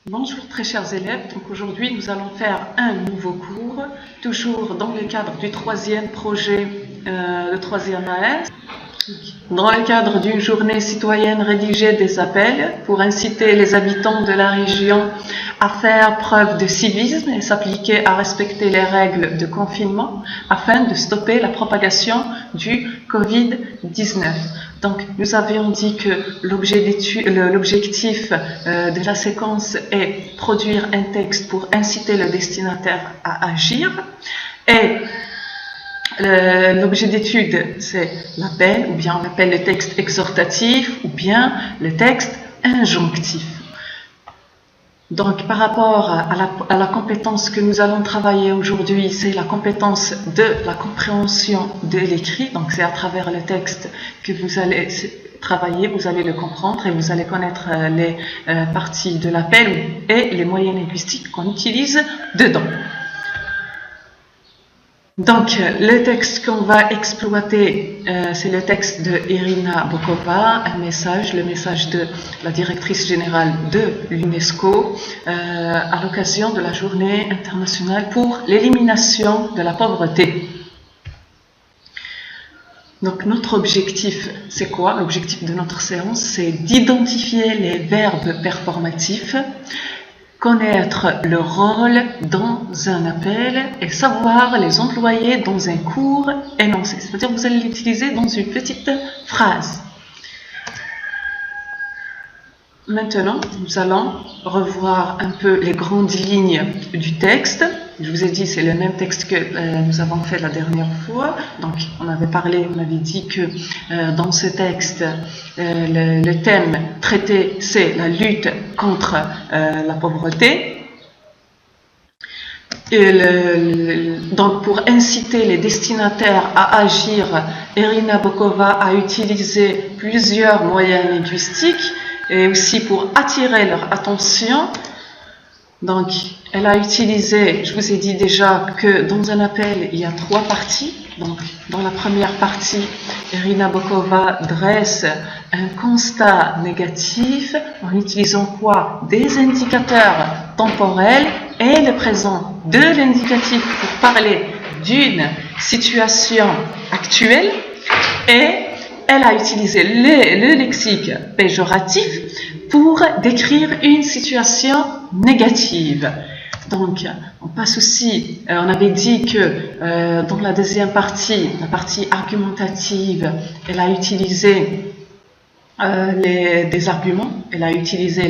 Bonjour très chers élèves, donc aujourd'hui nous allons faire un nouveau cours, toujours dans le cadre du troisième projet, le troisième AS, dans le cadre d'une journée citoyenne rédiger des appels pour inciter les habitants de la région à faire preuve de civisme et s'appliquer à respecter les règles de confinement afin de stopper la propagation du Covid-19. Donc, nous avions dit que l'objectif de la séquence est produire un texte pour inciter le destinataire à agir. Et l'objet d'étude, c'est l'appel, ou bien on appelle le texte exhortatif, ou bien le texte injonctif. Donc, par rapport à la compétence que nous allons travailler aujourd'hui, c'est la compétence de la compréhension de l'écrit. Donc, c'est à travers le texte que vous allez travailler, vous allez le comprendre et vous allez connaître les parties de l'appel et les moyens linguistiques qu'on utilise dedans. Donc, le texte qu'on va exploiter, c'est le texte de Irina Bokova, le message de la directrice générale de l'UNESCO à l'occasion de la journée internationale pour l'élimination de la pauvreté. Donc, notre objectif, c'est quoi? L'objectif de notre séance, c'est d'identifier les verbes performatifs, connaître le rôle dans un appel et savoir les employer dans un court énoncé. C'est-à-dire que vous allez l'utiliser dans une petite phrase. Maintenant, nous allons revoir un peu les grandes lignes du texte. Je vous ai dit, c'est le même texte que nous avons fait la dernière fois. Donc, on avait dit que dans ce texte, le thème traité, c'est la lutte contre la pauvreté. Donc, pour inciter les destinataires à agir, Irina Bokova a utilisé plusieurs moyens linguistiques et aussi pour attirer leur attention. Donc, elle a utilisé, je vous ai dit déjà que dans un appel, il y a 3 parties. Donc, dans la première partie, Irina Bokova dresse un constat négatif en utilisant quoi? Des indicateurs temporels et le présent de l'indicatif pour parler d'une situation actuelle. Et elle a utilisé le lexique péjoratif pour décrire une situation négative. Donc, on passe aussi, on avait dit que dans la deuxième partie, la partie argumentative, elle a utilisé des arguments, elle a utilisé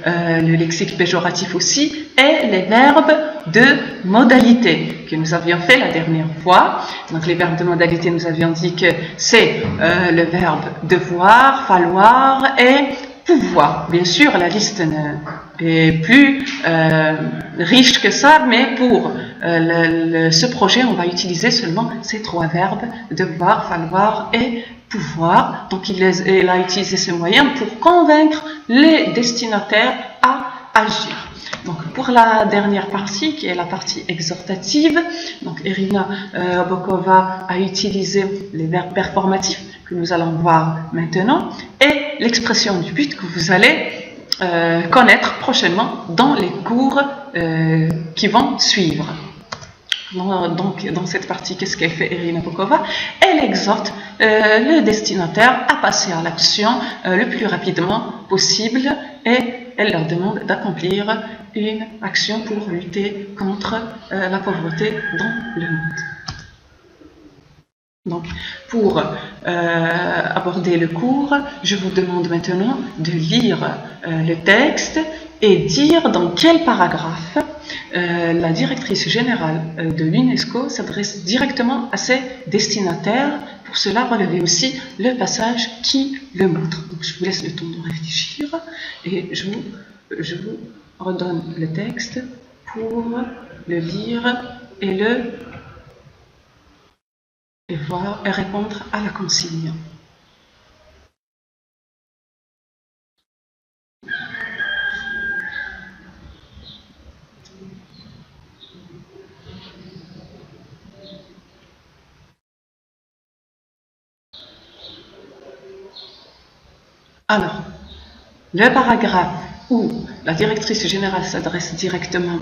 le lexique péjoratif aussi et les verbes de modalité que nous avions fait la dernière fois. Donc les verbes de modalité, nous avions dit que c'est le verbe devoir, falloir et pouvoir. Bien sûr, la liste est plus riche que ça, mais pour ce projet, on va utiliser seulement ces 3 verbes, devoir, falloir et pouvoir. Donc, il a utilisé ce moyen pour convaincre les destinataires à agir. Donc, pour la dernière partie, qui est la partie exhortative, donc Irina Bokova a utilisé les verbes performatifs que nous allons voir maintenant et l'expression du but que vous allez connaître prochainement dans les cours qui vont suivre. Donc, dans cette partie, qu'est-ce qu'elle fait Irina Bokova? Elle exhorte le destinataire à passer à l'action le plus rapidement possible et elle leur demande d'accomplir une action pour lutter contre la pauvreté dans le monde. Donc, pour aborder le cours, je vous demande maintenant de lire le texte et dire dans quel paragraphe la directrice générale de l'UNESCO s'adresse directement à ses destinataires. Pour cela, relevez aussi le passage qui le montre. Donc, je vous laisse le temps de réfléchir et je vous redonne le texte pour le lire et voir et répondre à la consigne. Alors, le paragraphe où la directrice générale s'adresse directement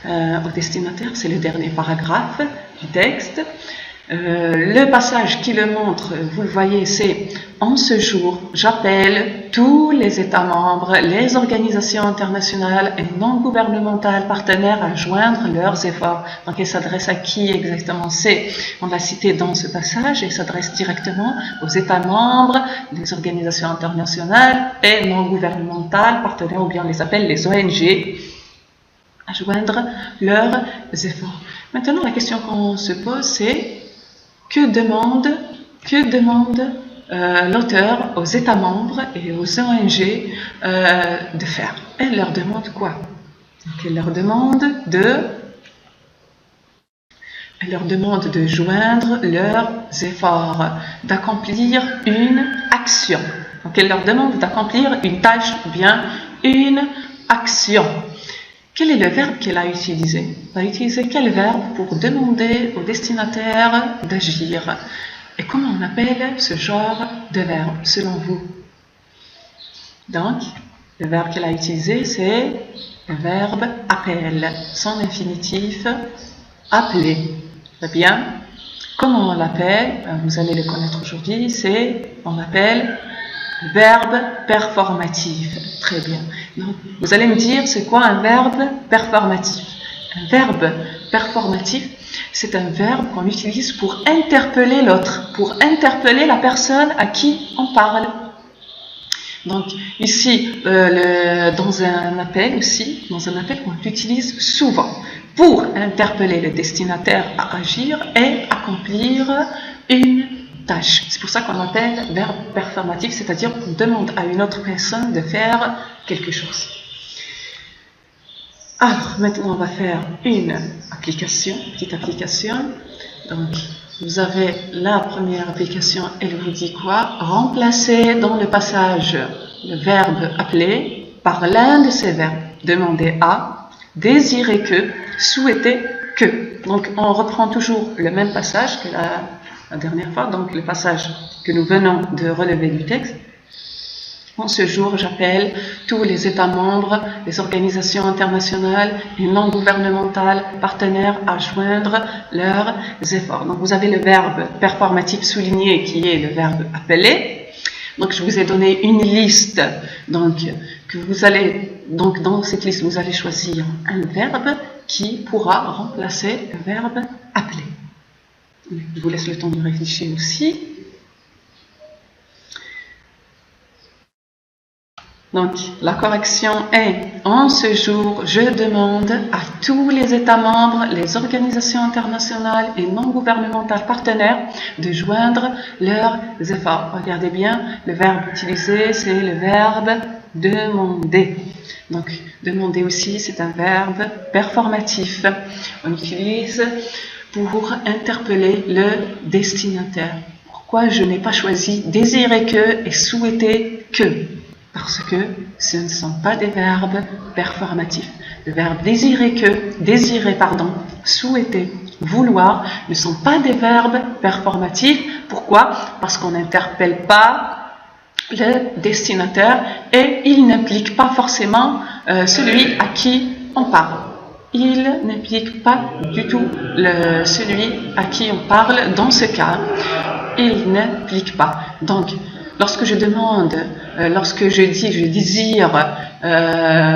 au destinataire, c'est le dernier paragraphe du texte. Le passage qui le montre, vous le voyez, c'est « En ce jour, j'appelle tous les États membres, les organisations internationales et non gouvernementales partenaires à joindre leurs efforts. » Donc, elle s'adresse à qui exactement? On l'a cité dans ce passage, elle s'adresse directement aux États membres, les organisations internationales et non gouvernementales partenaires, ou bien on les appelle les ONG, à joindre leurs efforts. Maintenant, la question qu'on se pose, c'est que demande l'auteur aux États membres et aux ONG de faire? Elle leur demande quoi? Donc, elle leur demande de joindre leurs efforts, d'accomplir une action. Donc, elle leur demande d'accomplir une tâche ou bien une action. Quel est le verbe qu'elle a utilisé? Elle a utilisé quel verbe pour demander au destinataire d'agir? Et comment on appelle ce genre de verbe, selon vous? Donc, le verbe qu'elle a utilisé, c'est le verbe appel, son infinitif appeler. Très bien. Comment on l'appelle? Vous allez le connaître aujourd'hui, on l'appelle verbe performatif. Très bien. Donc, vous allez me dire, c'est quoi un verbe performatif? Un verbe performatif, c'est un verbe qu'on utilise pour interpeller l'autre, pour interpeller la personne à qui on parle. Donc, ici, dans un appel on l'utilise souvent pour interpeller le destinataire à agir et accomplir une tâche. C'est pour ça qu'on l'appelle verbe performatif, c'est-à-dire qu'on demande à une autre personne de faire quelque chose. Alors, maintenant, on va faire une petite application. Donc, vous avez la première application, elle vous dit quoi? Remplacez dans le passage le verbe appeler par l'un de ces verbes. Demander à, désirer que, souhaiter que. Donc, on reprend toujours le même passage que la dernière fois, donc le passage que nous venons de relever du texte. En ce jour, j'appelle tous les États membres, les organisations internationales et non gouvernementales partenaires à joindre leurs efforts. Donc, vous avez le verbe performatif souligné qui est le verbe appeler. Donc, je vous ai donné une liste. Donc, dans cette liste, vous allez choisir un verbe qui pourra remplacer le verbe appeler. Je vous laisse le temps de réfléchir aussi. Donc, la correction est « En ce jour, je demande à tous les États membres, les organisations internationales et non gouvernementales partenaires de joindre leurs efforts. » Regardez bien, le verbe utilisé, c'est le verbe « demander ». Donc, demander aussi, c'est un verbe performatif. On l'utilise pour interpeller le destinataire. Pourquoi je n'ai pas choisi « désirer que » et « souhaiter que » ? Parce que ce ne sont pas des verbes performatifs. Le verbe désirer, souhaiter, vouloir ne sont pas des verbes performatifs. Pourquoi? Parce qu'on n'interpelle pas le destinataire et il n'implique pas forcément celui à qui on parle. Il n'implique pas du tout celui à qui on parle dans ce cas. Il n'implique pas. Donc, lorsque je désire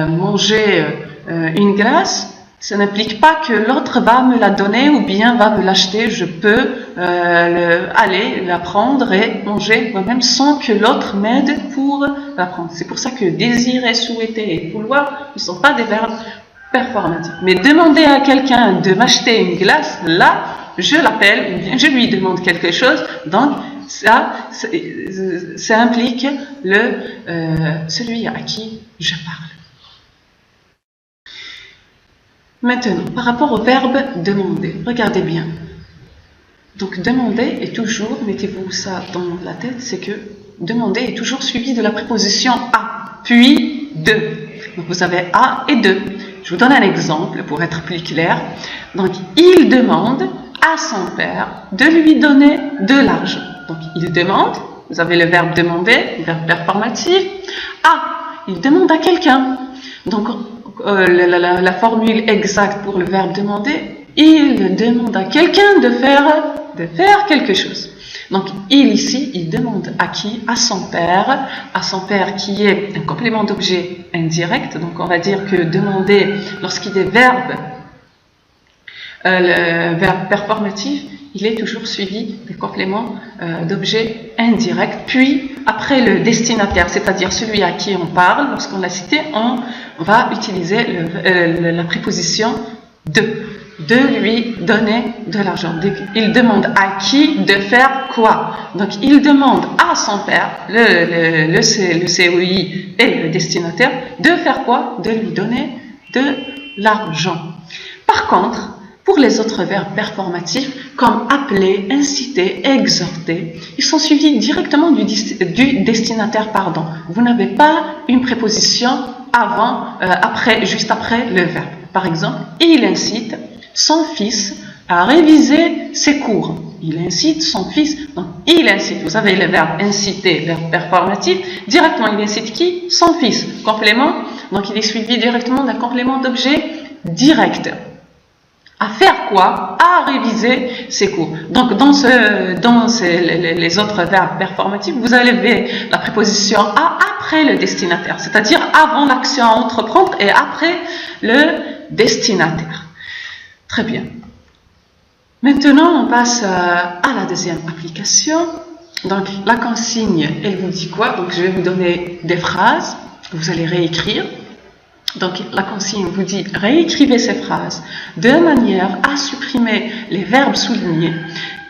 manger une glace, ça n'implique pas que l'autre va me la donner ou bien va me l'acheter. Je peux aller la prendre et manger moi-même sans que l'autre m'aide pour la prendre. C'est pour ça que désirer, souhaiter et vouloir ne sont pas des verbes performatifs. Mais demander à quelqu'un de m'acheter une glace, là, je l'appelle ou bien je lui demande quelque chose, donc ça implique celui à qui je parle. Maintenant, par rapport au verbe demander, regardez bien. Donc, demander est toujours, mettez-vous ça dans la tête, c'est que demander est toujours suivi de la préposition à, puis de. Donc, vous avez à et de. Je vous donne un exemple pour être plus clair. Donc, il demande à son père de lui donner de l'argent. Donc, il demande, vous avez le verbe demander, le verbe performatif. Il demande à quelqu'un. Donc, la formule exacte pour le verbe demander, il demande à quelqu'un de faire quelque chose. Donc, il ici, il demande à qui? À son père qui est un complément d'objet indirect. Donc, on va dire que demander, lorsqu'il est verbe, le verbe performatif, il est toujours suivi des compléments d'objet indirect. Puis, après le destinataire, c'est-à-dire celui à qui on parle, lorsqu'on l'a cité, on va utiliser la préposition de lui donner de l'argent. Il demande à qui de faire quoi. Donc, il demande à son père, le COI et le destinataire, de faire quoi? De lui donner de l'argent. Par contre, pour les autres verbes performatifs, comme appeler, inciter, exhorter, ils sont suivis directement du destinataire. Vous n'avez pas une préposition juste après le verbe. Par exemple, il incite son fils à réviser ses cours. Il incite son fils. Donc, il incite. Vous savez, le verbe inciter, verbe performatif, directement, il incite qui? Son fils. Complément. Donc, il est suivi directement d'un complément d'objet direct. À faire quoi? À réviser ses cours. Donc, dans les autres verbes performatifs, vous avez la préposition à après le destinataire, c'est-à-dire avant l'action à entreprendre et après le destinataire. Très bien. Maintenant, on passe à la deuxième application. Donc, la consigne, elle vous dit quoi? Donc, je vais vous donner des phrases que vous allez réécrire. Donc, la consigne vous dit réécrivez ces phrases de manière à supprimer les verbes soulignés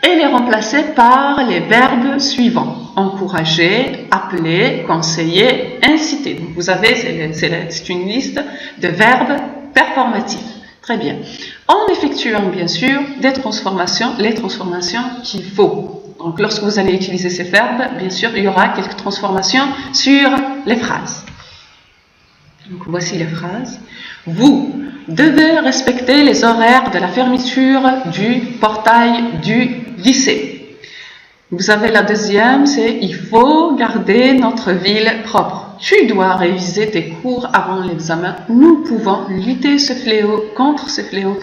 et les remplacer par les verbes suivants. Encourager, appeler, conseiller, inciter. Donc, vous avez, c'est une liste de verbes performatifs. Très bien. En effectuant, bien sûr, les transformations qu'il faut. Donc, lorsque vous allez utiliser ces verbes, bien sûr, il y aura quelques transformations sur les phrases. Donc, voici les phrases. Vous devez respecter les horaires de la fermeture du portail du lycée. Vous avez la deuxième, c'est il faut garder notre ville propre. Tu dois réviser tes cours avant l'examen. Nous pouvons lutter contre ce fléau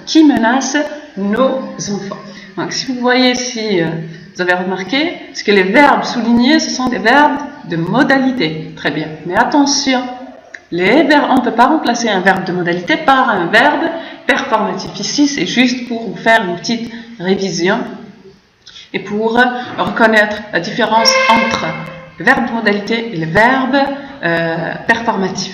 qui menace nos enfants. Donc, si vous voyez, si vous avez remarqué, c'est que les verbes soulignés, ce sont des verbes de modalité. Très bien. Mais attention, on ne peut pas remplacer un verbe de modalité par un verbe performatif. Ici, c'est juste pour vous faire une petite révision et pour reconnaître la différence entre le verbe de modalité et le verbe performatif.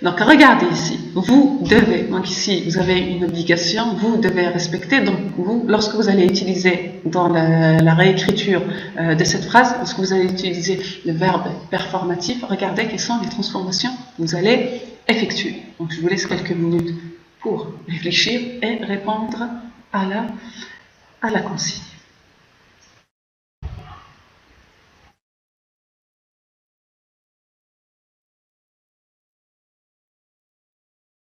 Donc, regardez ici, vous devez, donc ici, vous avez une obligation, vous devez respecter, donc vous, lorsque vous allez utiliser dans la réécriture de cette phrase, lorsque vous allez utiliser le verbe performatif, regardez quelles sont les transformations que vous allez effectuer. Donc, je vous laisse quelques minutes pour réfléchir et répondre à la consigne.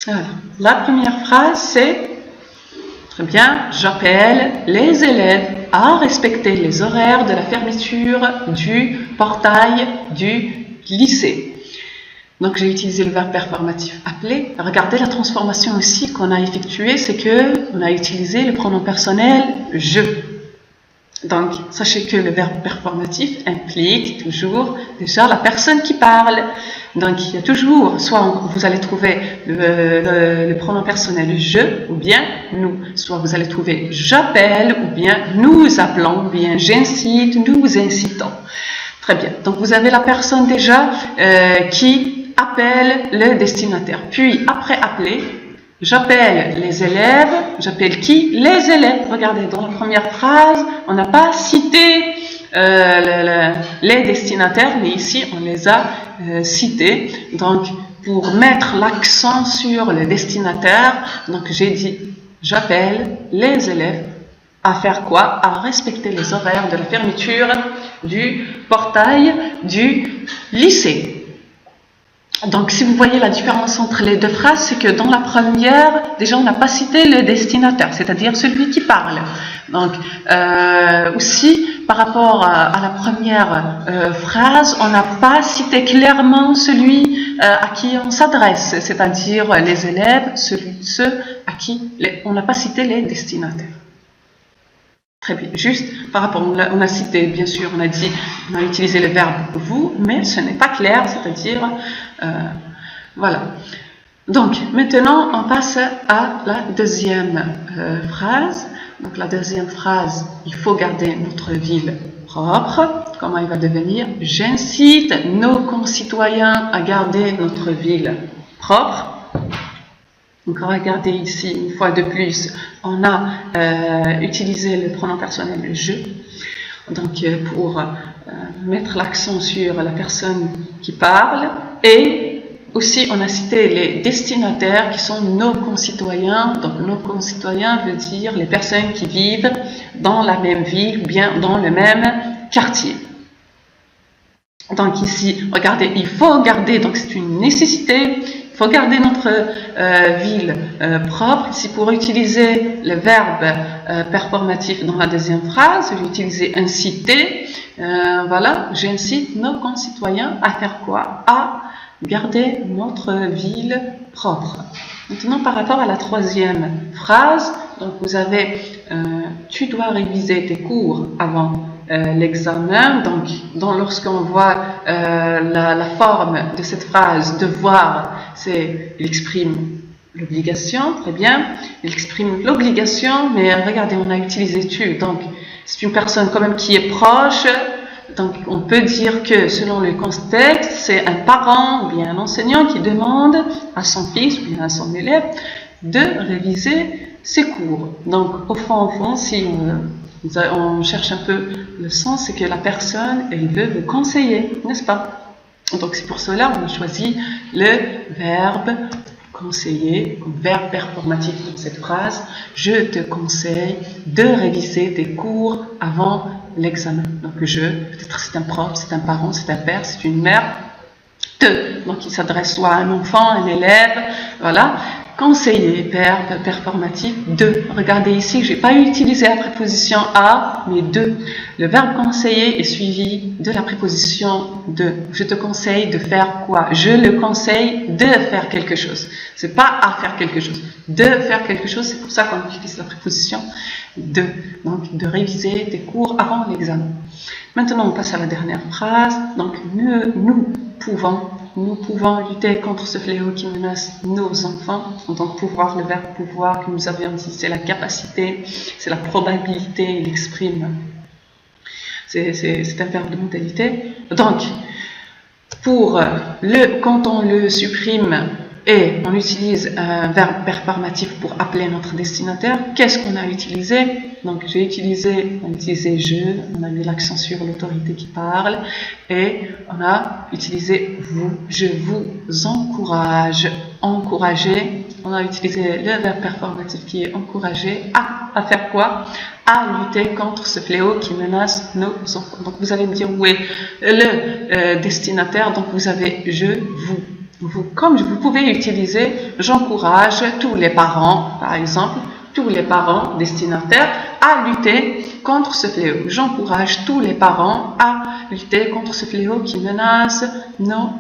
Alors, la première phrase, c'est, très bien, j'appelle les élèves à respecter les horaires de la fermeture du portail du lycée. Donc, j'ai utilisé le verbe performatif appeler. Regardez la transformation aussi qu'on a effectuée, c'est qu'on a utilisé le pronom personnel je. Donc, sachez que le verbe performatif implique toujours déjà la personne qui parle. Donc, il y a toujours, soit vous allez trouver le pronom personnel je ou bien nous. Soit vous allez trouver j'appelle ou bien nous appelons ou bien j'incite, nous incitons. Très bien. Donc, vous avez la personne déjà qui appelle le destinataire. Puis, après appeler, j'appelle les élèves. J'appelle qui? Les élèves. Regardez, dans la première phrase, on n'a pas cité les destinataires, mais ici, on les a cités. Donc, pour mettre l'accent sur le destinataire, donc j'ai dit, j'appelle les élèves à faire quoi? À respecter les horaires de la fermeture du portail du lycée. Donc, si vous voyez la différence entre les deux phrases, c'est que dans la première, déjà, on n'a pas cité le destinataire, c'est-à-dire celui qui parle. Donc, aussi, par rapport à la première phrase, on n'a pas cité clairement celui à qui on s'adresse, c'est-à-dire les élèves, ceux à qui on n'a pas cité les destinataires. Très bien, juste par rapport, on a cité, bien sûr, on a utilisé le verbe vous, mais ce n'est pas clair, c'est-à-dire, voilà. Donc, maintenant, on passe à la deuxième phrase. Donc, la deuxième phrase, il faut garder notre ville propre. Comment il va devenir? J'incite nos concitoyens à garder notre ville propre. Donc, on va regarder ici, une fois de plus, on a utilisé le pronom personnel je. Donc, pour mettre l'accent sur la personne qui parle. Et aussi, on a cité les destinataires qui sont nos concitoyens. Donc, nos concitoyens veut dire les personnes qui vivent dans la même ville ou bien dans le même quartier. Donc, ici, regardez, il faut garder, donc c'est une nécessité. Il faut garder notre ville propre. Ici, pour utiliser le verbe performatif dans la deuxième phrase, je vais utiliser inciter. Voilà, j'incite nos concitoyens à faire quoi? À garder notre ville propre. Maintenant, par rapport à la troisième phrase, donc vous avez tu dois réviser tes cours avant l'examen. Donc, lorsqu'on voit la forme de cette phrase, devoir, il exprime l'obligation, très bien, il exprime l'obligation, mais regardez, on a utilisé tu, donc c'est une personne quand même qui est proche, donc on peut dire que selon le contexte, c'est un parent ou bien un enseignant qui demande à son fils ou bien à son élève de réviser ses cours. Donc au fond, si on cherche un peu le sens, c'est que la personne, elle veut vous conseiller, n'est-ce pas? Donc c'est pour cela qu'on a choisi le verbe conseiller, comme verbe performatif dans cette phrase. Je te conseille de réviser tes cours avant l'examen. Donc peut-être c'est un prof, c'est un parent, c'est un père, c'est une mère. Donc il s'adresse soit à un enfant, un élève, voilà. Conseiller, verbe performatif, de. Regardez ici, je n'ai pas utilisé la préposition à, mais de. Le verbe conseiller est suivi de la préposition de. Je te conseille de faire quoi? Je le conseille de faire quelque chose. C'est pas à faire quelque chose. De faire quelque chose, c'est pour ça qu'on utilise la préposition de. Donc, de réviser tes cours avant l'examen. Maintenant, on passe à la dernière phrase. Donc, nous pouvons lutter contre ce fléau qui menace nos enfants. Donc pouvoir, le verbe pouvoir que nous avions dit, c'est la capacité, c'est la probabilité, il exprime. C'est un verbe de modalité. Donc, quand on le supprime et on utilise un verbe performatif pour appeler notre destinataire, qu'est-ce qu'on a utilisé? Donc, on a utilisé je, on a mis l'accent sur l'autorité qui parle, et on a utilisé vous, je vous encourage, encourager. On a utilisé le verbe performatif qui est encourager à faire quoi? À lutter contre ce fléau qui menace nos enfants. Donc, vous allez me dire où est le destinataire, donc vous avez je, vous. Comme vous pouvez utiliser, j'encourage tous les parents, par exemple, tous les parents destinataires à lutter contre ce fléau. J'encourage tous les parents à lutter contre ce fléau qui menace nos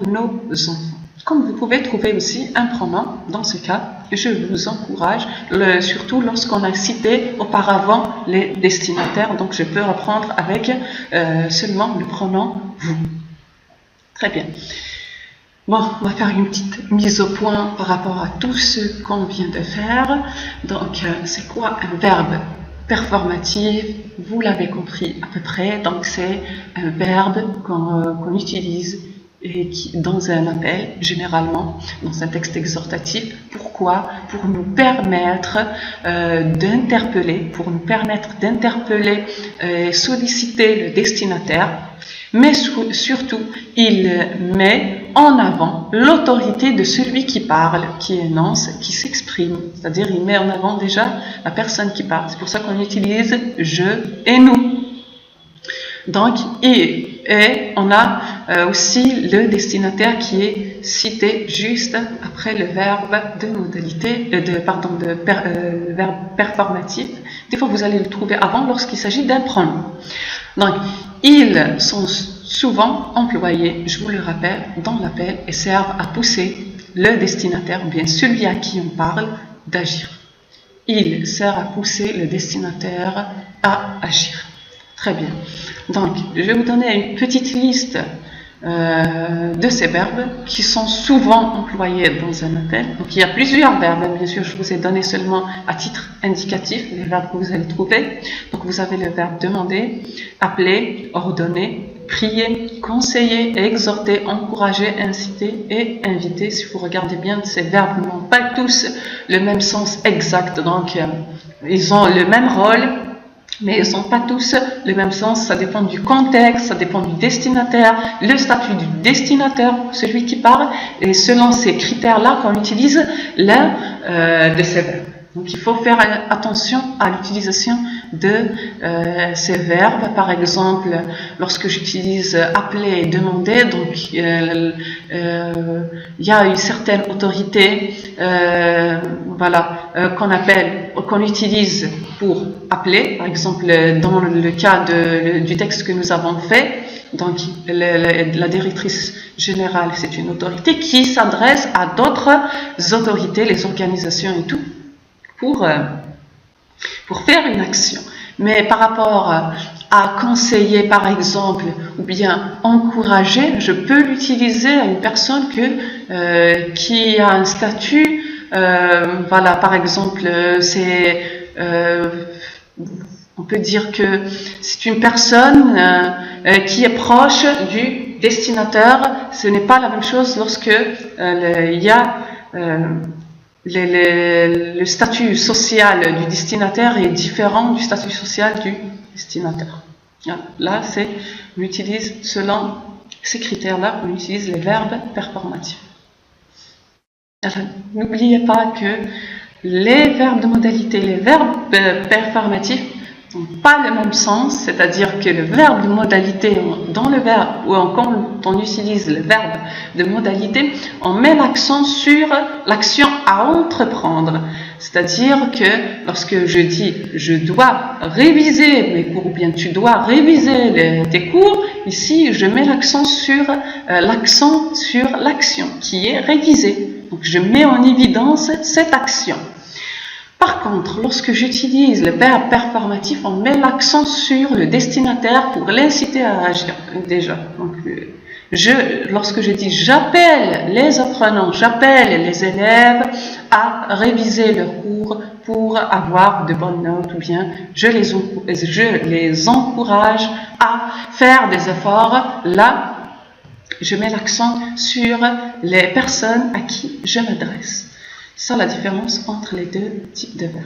enfants. Comme vous pouvez trouver aussi un pronom, dans ce cas, je vous encourage, surtout lorsqu'on a cité auparavant les destinataires, donc je peux reprendre avec seulement le pronom vous. Très bien. Bon, on va faire une petite mise au point par rapport à tout ce qu'on vient de faire. Donc, c'est quoi un verbe performatif? Vous l'avez compris à peu près. Donc, c'est un verbe qu'on utilise et dans un appel, généralement, dans un texte exhortatif. Pourquoi? Pour nous permettre d'interpeller, solliciter le destinataire. Mais surtout, il met en avant l'autorité de celui qui parle, qui énonce, qui s'exprime. C'est-à-dire, il met en avant déjà la personne qui parle. C'est pour ça qu'on utilise je et nous. Donc, et on a aussi le destinataire qui est cité juste après le verbe de modalité, le verbe performatif. Des fois, vous allez le trouver avant lorsqu'il s'agit d'un pronom. Donc, ils sont souvent employés, je vous le rappelle, dans l'appel et servent à pousser le destinataire, ou bien celui à qui on parle, d'agir. Il sert à pousser le destinataire à agir. Très bien. Donc, je vais vous donner une petite liste de ces verbes qui sont souvent employés dans un appel. Donc, il y a plusieurs verbes. Bien sûr, je vous ai donné seulement à titre indicatif les verbes que vous allez trouver. Donc, vous avez le verbe demander, appeler, ordonner, prier, conseiller, exhorter, encourager, inciter et inviter. Si vous regardez bien, ces verbes n'ont pas tous le même sens exact. Donc, ils ont le même rôle, mais ils n'ont pas tous le même sens. Ça dépend du contexte, ça dépend du destinataire, le statut du destinataire, celui qui parle, et selon ces critères-là qu'on utilise l'un de ces verbes. Donc il faut faire attention à l'utilisation de ces verbes. Par exemple, lorsque j'utilise appeler et demander, donc il y a une certaine autorité qu'on utilise pour appeler. Par exemple, dans le cas du texte que nous avons fait, donc la directrice générale, c'est une autorité qui s'adresse à d'autres autorités, les organisations et tout, pour faire une action. Mais par rapport à conseiller, par exemple, ou bien encourager, je peux l'utiliser à une personne qui a un statut, par exemple, on peut dire que c'est une personne qui est proche du destinataire. Ce n'est pas la même chose lorsque il y a le statut social du destinataire est différent du statut social du destinataire. Là, on utilise, selon ces critères-là, on utilise les verbes performatifs. N'oubliez pas que les verbes de modalité, les verbes performatifs n'ont pas le même sens, c'est-à-dire que le verbe de modalité, dans le verbe, ou quand on utilise le verbe de modalité, on met l'accent sur l'action à entreprendre. C'est-à-dire que lorsque je dis je dois réviser mes cours, ou bien tu dois réviser tes cours, ici je mets l'accent sur l'action qui est révisée. Donc je mets en évidence cette action. Par contre, lorsque j'utilise le verbe performatif, on met l'accent sur le destinataire pour l'inciter à agir. Déjà, donc, lorsque je dis j'appelle les apprenants, j'appelle les élèves à réviser leurs cours pour avoir de bonnes notes, ou bien je les encourage à faire des efforts, là, je mets l'accent sur les personnes à qui je m'adresse. C'est ça la différence entre les deux types de verbes.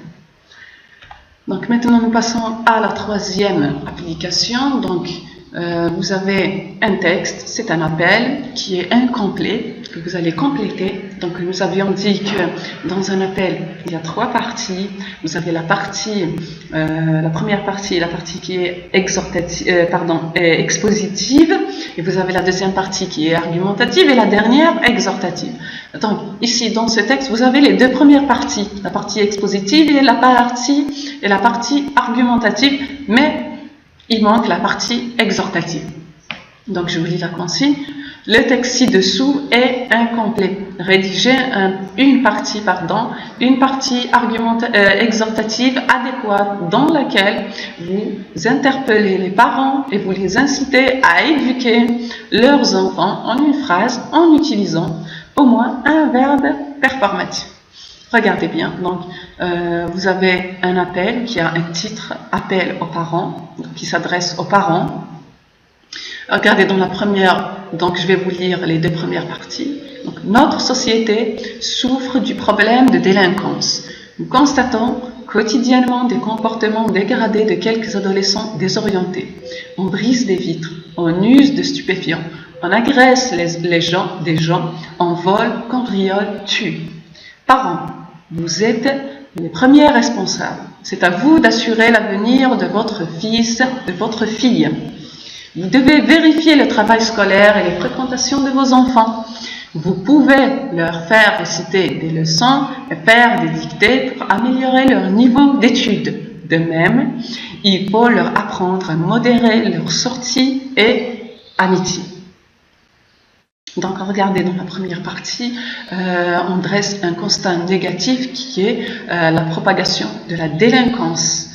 Donc maintenant nous passons à la troisième application. Donc vous avez un texte, c'est un appel qui est incomplet, que vous allez compléter. Donc nous avions dit que dans un appel il y a trois parties. Vous avez la première partie, la partie qui est expositive, et vous avez la deuxième partie qui est argumentative et la dernière exhortative. Donc ici dans ce texte vous avez les deux premières parties, la partie expositive et la partie argumentative, mais il manque la partie exhortative. Donc je vous lis la consigne. Le texte ci-dessous est incomplet. Rédigez une partie exhortative adéquate dans laquelle vous interpellez les parents et vous les incitez à éduquer leurs enfants en une phrase en utilisant au moins un verbe performatif. Regardez bien, donc vous avez un appel qui a un titre « Appel aux parents », qui s'adresse aux parents. Regardez dans la première, donc je vais vous lire les deux premières parties. Donc, notre société souffre du problème de délinquance. Nous constatons quotidiennement des comportements dégradés de quelques adolescents désorientés. On brise des vitres, on use de stupéfiants, on agresse des gens, on vole, cambriole, tue. Parents, vous êtes les premiers responsables. C'est à vous d'assurer l'avenir de votre fils, de votre fille. Vous devez vérifier le travail scolaire et les fréquentations de vos enfants. Vous pouvez leur faire réciter des leçons et faire des dictées pour améliorer leur niveau d'études. De même, il faut leur apprendre à modérer leurs sorties et amitié. Donc, regardez, dans la première partie, on dresse un constat négatif qui est la propagation de la délinquance.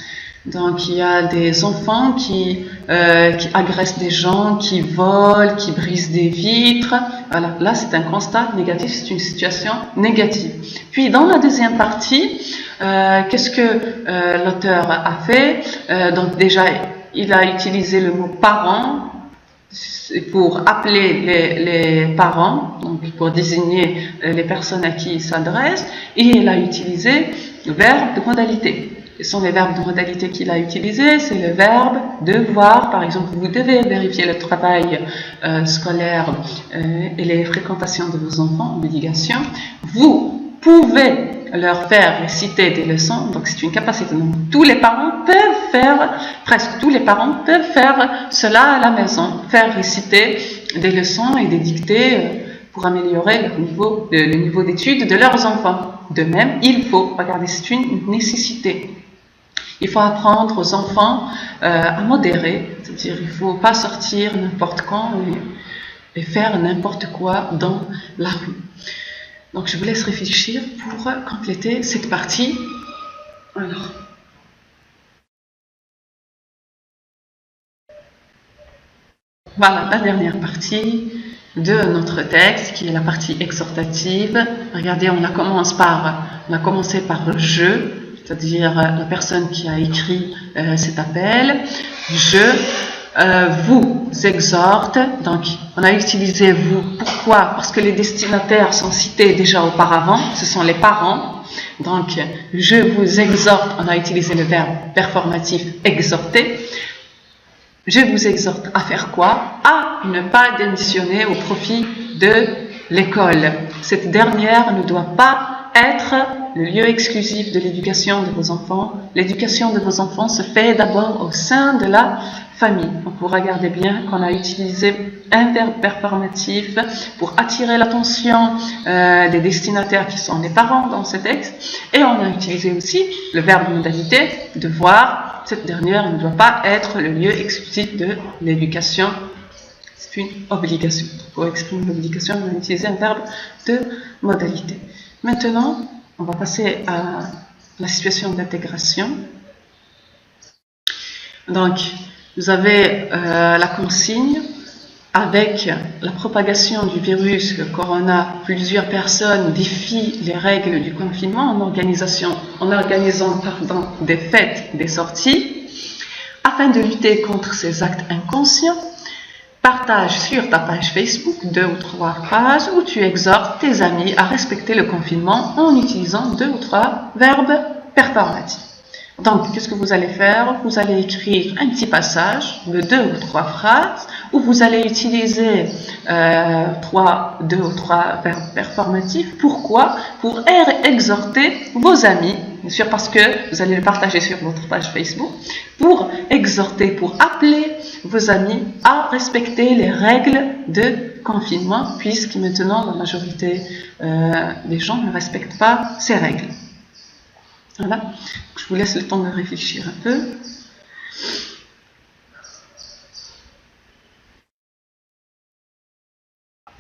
Donc, il y a des enfants qui agressent des gens, qui volent, qui brisent des vitres. Voilà, là, c'est un constat négatif, c'est une situation négative. Puis, dans la deuxième partie, qu'est-ce que l'auteur a fait? Donc, déjà, il a utilisé le mot parent pour appeler les parents, donc pour désigner les personnes à qui il s'adresse, et il a utilisé le verbe de modalité. Ce sont les verbes de modalité qu'il a utilisés, c'est le verbe devoir, par exemple, vous devez vérifier le travail scolaire et les fréquentations de vos enfants, obligation. Vous pouvez leur faire réciter des leçons, donc c'est une capacité. Donc, tous les parents peuvent faire, presque tous les parents peuvent faire cela à la maison, faire réciter des leçons et des dictées pour améliorer le niveau d'études de leurs enfants. De même, il faut, regardez, c'est une nécessité. Il faut apprendre aux enfants à modérer, c'est-à-dire il ne faut pas sortir n'importe quand et faire n'importe quoi dans la rue. Donc je vous laisse réfléchir pour compléter cette partie. Alors, voilà la dernière partie de notre texte qui est la partie exhortative. Regardez, on a commencé par je, c'est-à-dire la personne qui a écrit cet appel. Je vous exhorte, donc on a utilisé vous, pourquoi? Parce que les destinataires sont cités déjà auparavant, ce sont les parents, donc je vous exhorte, on a utilisé le verbe performatif exhorter, je vous exhorte à faire quoi? À ne pas démissionner au profit de l'école. Cette dernière ne doit pas être le lieu exclusif de l'éducation de vos enfants. L'éducation de vos enfants se fait d'abord au sein de la famille. Donc vous regardez bien qu'on a utilisé un verbe performatif pour attirer l'attention des destinataires qui sont les parents dans ce texte. Et on a utilisé aussi le verbe modalité, devoir. Cette dernière ne doit pas être le lieu exclusif de l'éducation. C'est une obligation. Pour exprimer l'obligation, on a utilisé un verbe de modalité. Maintenant, on va passer à la situation d'intégration. Donc, vous avez la consigne avec la propagation du virus le corona. Plusieurs personnes défient les règles du confinement en organisant des fêtes, des sorties. Afin de lutter contre ces actes inconscients, partage sur ta page Facebook 2 ou 3 phrases où tu exhortes tes amis à respecter le confinement en utilisant 2 ou 3 verbes performatifs. Donc, qu'est-ce que vous allez faire? Vous allez écrire un petit passage de 2 ou 3 phrases où vous allez utiliser 2 ou 3 verbes performatifs. Pourquoi? Pour exhorter vos amis, bien sûr parce que vous allez le partager sur votre page Facebook, pour exhorter, pour appeler vos amis à respecter les règles de confinement, puisque maintenant la majorité des gens ne respectent pas ces règles. Voilà, je vous laisse le temps de réfléchir un peu.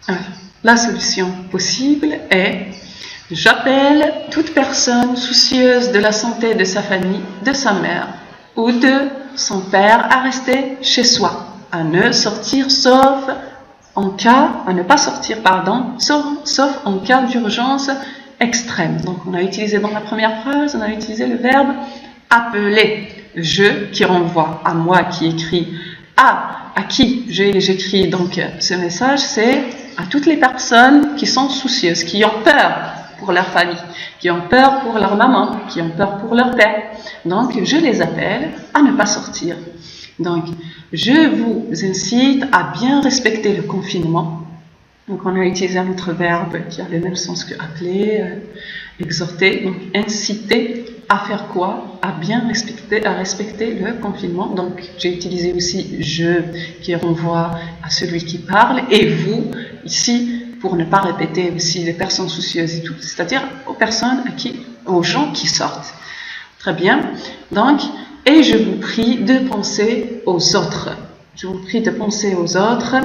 Alors, la solution possible est: j'appelle toute personne soucieuse de la santé de sa famille, de sa mère ou de son père à rester chez soi, à ne pas sortir sauf en cas d'urgence extrême. Donc on a utilisé dans la première phrase, on a utilisé le verbe appeler. Je qui renvoie à moi qui écris, à qui j'écris donc ce message, c'est à toutes les personnes qui sont soucieuses, qui ont peur pour leur famille, qui ont peur pour leur maman, qui ont peur pour leur père. Donc je les appelle à ne pas sortir. Donc je vous incite à bien respecter le confinement. Donc on a utilisé un autre verbe qui a le même sens que appeler, exhorter, donc inciter à faire quoi? À bien respecter le confinement. Donc j'ai utilisé aussi je qui renvoie à celui qui parle et vous ici pour ne pas répéter aussi les personnes soucieuses et tout, c'est-à-dire aux gens qui sortent. Très bien. Donc, et je vous prie de penser aux autres. je vous prie de penser aux autres.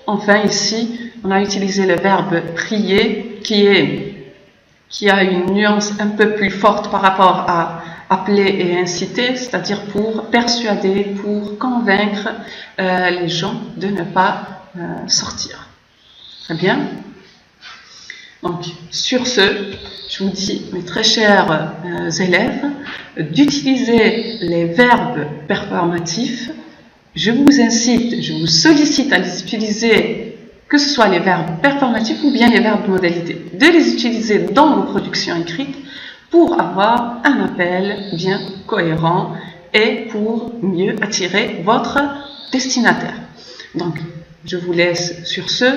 Enfin, ici, on a utilisé le verbe prier qui a une nuance un peu plus forte par rapport à appeler et inciter, c'est-à-dire pour persuader, pour convaincre les gens de ne pas sortir. Très bien. Donc, sur ce, je vous dis, mes très chers élèves, d'utiliser les verbes performatifs. Je vous incite, je vous sollicite à les utiliser, que ce soit les verbes performatifs ou bien les verbes de modalité, de les utiliser dans vos productions écrites pour avoir un appel bien cohérent et pour mieux attirer votre destinataire. Donc, je vous laisse sur ce.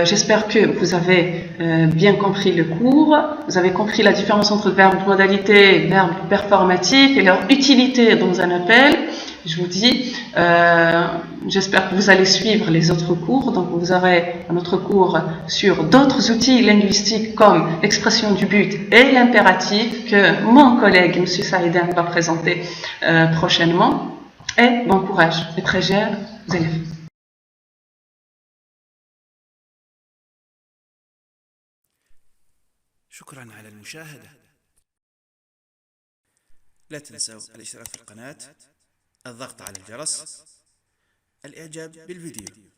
J'espère que vous avez bien compris le cours, vous avez compris la différence entre verbe de modalité et verbe performatif et leur utilité dans un appel. Je vous dis, j'espère que vous allez suivre les autres cours. Donc, vous aurez un autre cours sur d'autres outils linguistiques comme l'expression du but et l'impératif que mon collègue, M. Saïden, va présenter prochainement. Et bon courage, mes très chers élèves. شكرا على المشاهدة. لا تنسوا الاشتراك في القناة، الضغط على الجرس، الإعجاب بالفيديو.